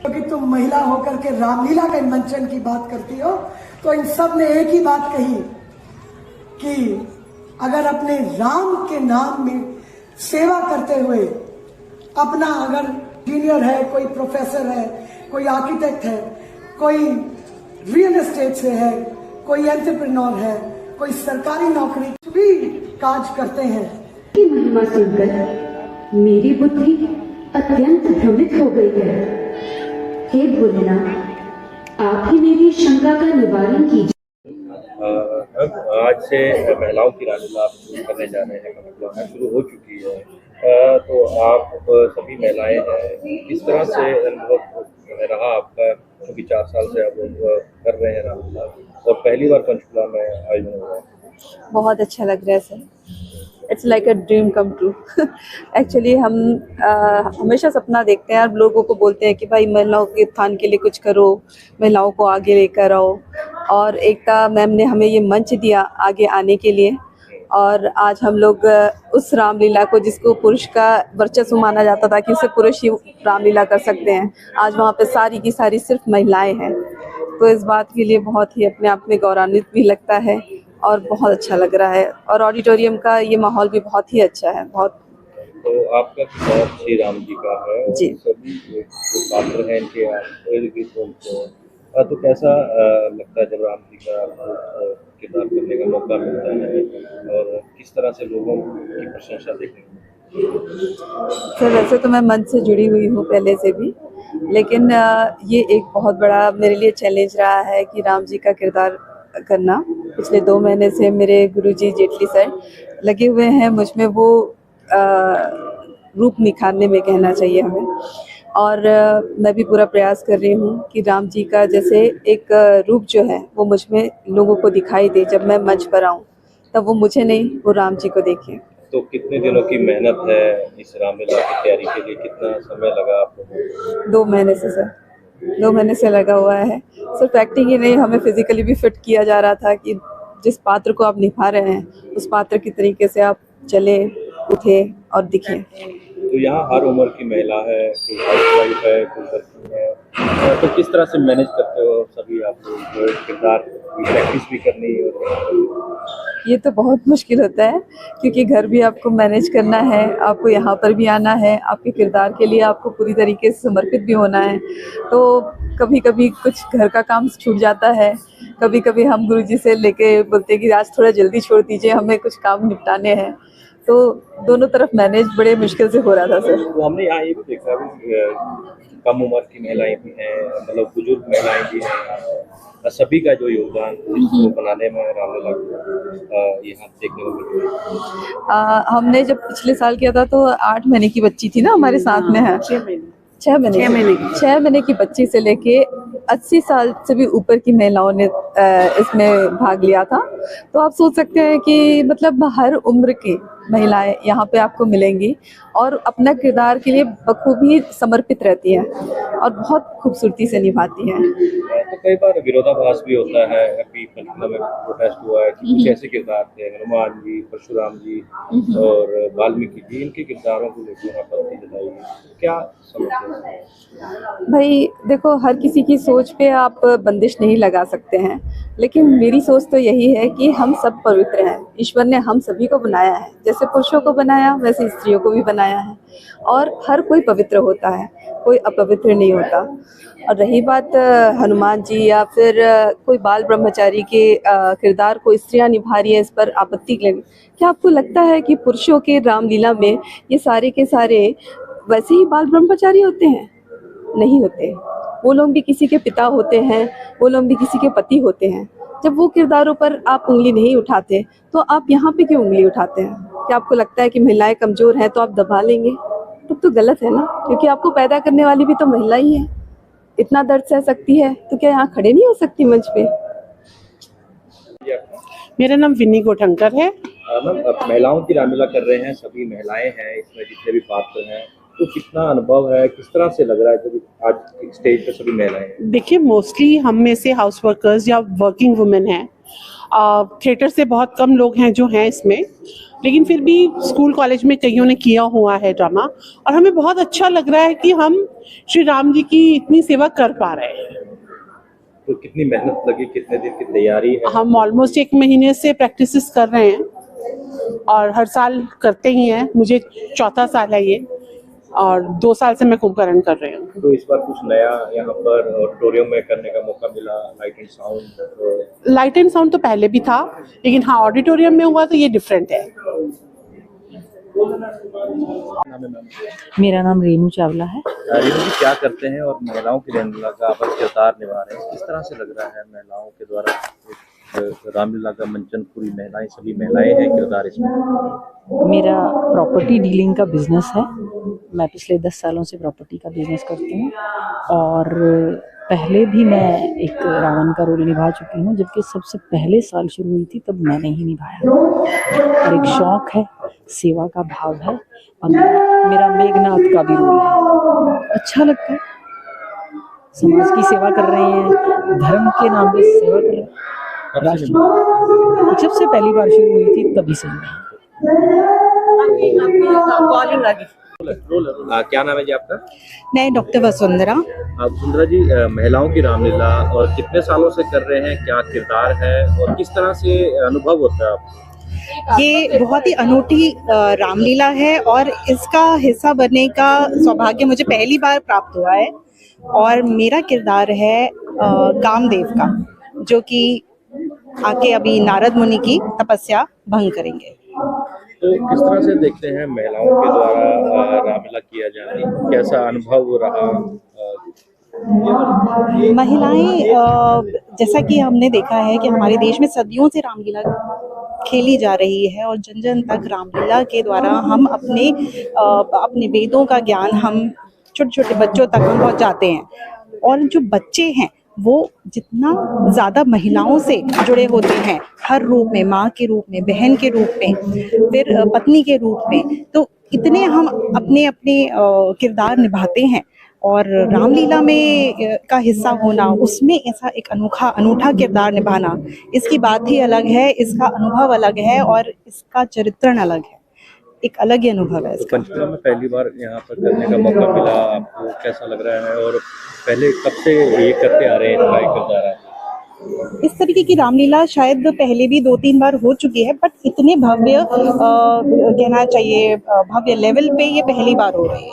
क्योंकि तुम महिला होकर के रामलीला के मंचन की बात करती हो, तो इन सब ने एक ही बात कही कि अगर अपने राम के नाम में सेवा करते हुए अपना, अगर इंजीनियर है, कोई प्रोफेसर है, कोई आर्किटेक्ट है, कोई रियल एस्टेट से है, कोई एंटरप्रेन्योर है, कोई सरकारी नौकरी भी काज करते हैं। की महिमा सुनकर मेरी बुद्धि अत्यंत भ्रमित हो गई है। हे भोलेनाथ, आप ही मेरी शंका का निवारण कीजिए। आज से महिलाओं की रामलीला आप शुरू करने जा रहे हैं, मतलब शुरू हो चुकी है, तो आप सभी महिलाएं हैं, किस तरह से अनुभव रहा आपका, क्योंकि 4 साल से आप कर रहे हैं रामलीला और पहली बार पंचकुला में आयोजन हुआ है? बहुत अच्छा लग रहा है sir, it's like a dream come true. Actually हम हमेशा सपना देखते हैं और लोगों को बोलते हैं कि भाई महिलाओं के उत्थान के लिए कुछ करो, महिलाओं को आगे लेकर आओ, और एकता मैम ने हमें ये मंच दिया आगे आने के लिए। और आज हम लोग उस रामलीला को, जिसको पुरुष का वर्चस्व माना जाता था कि सिर्फ पुरुष ही रामलीला कर सकते हैं, आज वहाँ पे सारी की सारी सिर्फ महिलाएं हैं। तो इस बात के लिए बहुत ही अपने आप में गौरवान्वित भी लगता है और बहुत अच्छा लग रहा है, और ऑडिटोरियम का ये माहौल भी बहुत ही अच्छा है। बहुत तो आपका किरदार श्री राम जी का है और जी। सभी जो पात्र हैं इनके तो कैसा लगता है जब राम जी का किरदार करने का मौका मिलता है, और किस तरह से लोगों की प्रशंसा देखने को? सर वैसे तो मैं मंच से जुड़ी हुई हूँ पहले से भी, लेकिन ये एक बहुत बड़ा मेरे लिए चैलेंज रहा है कि राम जी का किरदार करना। पिछले 2 महीने से मेरे गुरुजी जेटली सर लगे हुए हैं मुझ में वो रूप निखारने में, कहना चाहिए हमें। और मैं भी पूरा प्रयास कर रही हूँ कि राम जी का जैसे एक रूप जो है वो मुझ में लोगों को दिखाई दे, जब मैं मंच पर आऊँ तब वो मुझे नहीं, वो राम जी को देखें। तो कितने दिनों की मेहनत है इस रामलीला की तैयारी के लिए, कितना समय लगा आपको? 2 महीने से सर, 2 महीने से लगा हुआ है। सिर्फ एक्टिंग ही नहीं, हमें फिजिकली भी फिट किया जा रहा था कि जिस पात्र को आप निभा रहे हैं उस पात्र की तरीके से आप चले, उठे और दिखें। तो यहाँ हर उम्र की महिला है, कोई हाउसवाइफ है, कोई वर्किंग है, तो किस तरह से मैनेज करते हो सभी आप लोग, किरदार की प्रैक्टिस भी करनी और ये तो बहुत मुश्किल होता है, क्योंकि घर भी आपको मैनेज करना है, आपको यहाँ पर भी आना है, आपके किरदार के लिए आपको पूरी तरीके से समर्पित भी होना है। तो कभी कभी कुछ घर का काम छूट जाता है, कभी कभी हम गुरुजी से लेके बोलते हैं कि आज थोड़ा जल्दी छोड़ दीजिए, हमें कुछ काम निपटाने हैं। तो दोनों तरफ मैनेज बड़े मुश्किल से हो रहा था सर। तो हमने यहाँ ये भी देखा कम उम्र की महिलाएं भी हैं, मतलब बुजुर्ग महिलाएं भी हैं, सभी का जो योगदान इसको बनाने में रामलीला को यहाँ देखने को मिल रहा है। हमने जब पिछले साल किया था तो 8 महीने की बच्ची थी ना हमारे साथ में है, 6 महीने की बच्ची से लेके 80 साल से भी ऊपर की महिलाओं ने इसमें भाग लिया था। तो आप सोच सकते हैं कि मतलब हर उम्र की महिलाएं यहाँ पे आपको मिलेंगी और अपना किरदार के लिए बखूबी समर्पित रहती हैं और बहुत खूबसूरती से निभाती हैं। तो कई बार विरोधाभास भी होता है, अभी पंचकुला में प्रोटेस्ट हुआ है कि कुछ ऐसे किरदार थे, हनुमान जी, परशुराम जी और वाल्मीकि जी, इनके किरदारों को लेकर आपत्ति जताई है, क्या समझते हैं? भाई देखो, हर किसी की सोच पे आप बंदिश नहीं लगा सकते हैं, लेकिन मेरी सोच तो यही है कि हम सब पवित्र हैं। ईश्वर ने हम सभी को बनाया है, जैसे पुरुषों को बनाया वैसे स्त्रियों को भी बनाया है, और हर कोई पवित्र होता है, कोई अपवित्र नहीं होता। और रही बात हनुमान जी या फिर कोई बाल ब्रह्मचारी के किरदार को स्त्रियां निभा रही है, इस पर आपत्ति लगी। क्या आपको लगता है कि पुरुषों के रामलीला में ये सारे के सारे वैसे ही बाल ब्रह्मचारी होते हैं? नहीं होते। वो लोग भी किसी के पिता होते हैं, वो लोग भी किसी के पति होते हैं। जब वो किरदारों पर आप उंगली नहीं उठाते तो आप यहाँ पे क्यों उंगली उठाते हैं? क्या आपको लगता है कि महिलाएं कमज़ोर हैं तो आप दबा लेंगे? तब तो गलत है ना, क्योंकि आपको पैदा करने वाली भी तो महिला ही है। इतना दर्द सह सकती है तो क्या यहाँ खड़े नहीं हो सकती मंच पे? मेरा नाम विनी गोठंकर है। मैम, महिलाओं की रामलीला कर रहे हैं, सभी महिलाएं हैं इसमें, जितने भी पात्र हैं, तो कितना अनुभव है, किस तरह से लग रहा है जब आज स्टेज पर सभी महिलाएं हैं? देखिए, मोस्टली हम में से हाउस वर्कर्स या वर्किंग वुमेन हैं, थिएटर से बहुत कम लोग हैं जो हैं इसमें, लेकिन फिर भी स्कूल कॉलेज में कईयों ने किया हुआ है ड्रामा, और हमें बहुत अच्छा लग रहा है कि हम श्री राम जी की इतनी सेवा कर पा रहे हैं। तो कितनी मेहनत लगी, कितने दिन की तैयारी है? हम ऑलमोस्ट 1 महीने से प्रैक्टिस कर रहे हैं और हर साल करते ही हैं। मुझे 4था साल है ये, और 2 साल से मैं कुंभकर्ण कर रही हूँ। तो इस बार कुछ नया यहाँ पर ऑडिटोरियम में करने का मौका मिला, light and sound? Light and sound तो पहले भी था, लेकिन हाँ ऑडिटोरियम में हुआ तो ये डिफरेंट है। मेरा नाम रेनू चावला है। रेनू जी क्या करते हैं और महिलाओं की रामलीला का आप किरदार निभा रहे हैं, किस तरह से लग रहा है महिलाओं के द्वारा रामलीला का मंचन? पूरी महिलाएं, सभी महिलाएं हैं किरदार इसमें। मेरा प्रॉपर्टी डीलिंग का बिजनेस है। मैं पिछले 10 सालों से प्रॉपर्टी का बिजनेस करती हूँ, और पहले भी मैं एक रावण का रोल निभा चुकी हूँ। जबकि सबसे पहले साल शुरू हुई थी तब मैंने ही निभाया, और एक शौक है, सेवा का भाव है, और मेरा मेघनाथ का भी रोल है। अच्छा लगता है, समाज की सेवा कर रहे हैं, धर्म के नाम पे सेवा कर रहे हैं। राष्ट्र जब से पहली बार शुरू हुई थी तभी से क्या नाम है जी आपका? मैं डॉक्टर वसुंधरा। वसुंधरा जी, महिलाओं की रामलीला और कितने सालों से कर रहे हैं, क्या किरदार है और किस तरह से अनुभव होता है आपको? ये बहुत ही अनूठी रामलीला है, और इसका हिस्सा बनने का सौभाग्य मुझे पहली बार प्राप्त हुआ है। और मेरा किरदार है कामदेव का, जो कि आके अभी नारद मुनि की तपस्या भंग करेंगे। तो किस तरह से देखते हैं महिलाओं के द्वारा रामलीला किया जाना, कैसा अनुभव रहा? महिलाएं, जैसा कि हमने देखा है कि हमारे देश में सदियों से रामलीला खेली जा रही है, और जन जन तक रामलीला के द्वारा हम अपने वेदों का ज्ञान हम छोटे छोटे बच्चों तक हम पहुंचाते हैं। और जो बच्चे हैं वो जितना ज़्यादा महिलाओं से जुड़े होते हैं, हर रूप में, माँ के रूप में, बहन के रूप में, फिर पत्नी के रूप में, तो इतने हम अपने अपने किरदार निभाते हैं। और रामलीला में का हिस्सा होना, उसमें ऐसा एक अनूठा किरदार निभाना, इसकी बात ही अलग है, इसका अनुभव अलग है, और इसका चरित्रण अलग है। एक अलग ही अनुभव है इसका। पंचकुला में पहली बार यहाँ पर करने का मौका मिला, आपको कैसा लग रहा है? और पहले कब से ये करते आ रहे हैं इसका किरदार आप? इस तरीके की रामलीला शायद पहले भी 2-3 बार हो चुकी है, बट इतने भव्य कहना चाहिए, भव्य लेवल पे ये पहली बार हो रही है।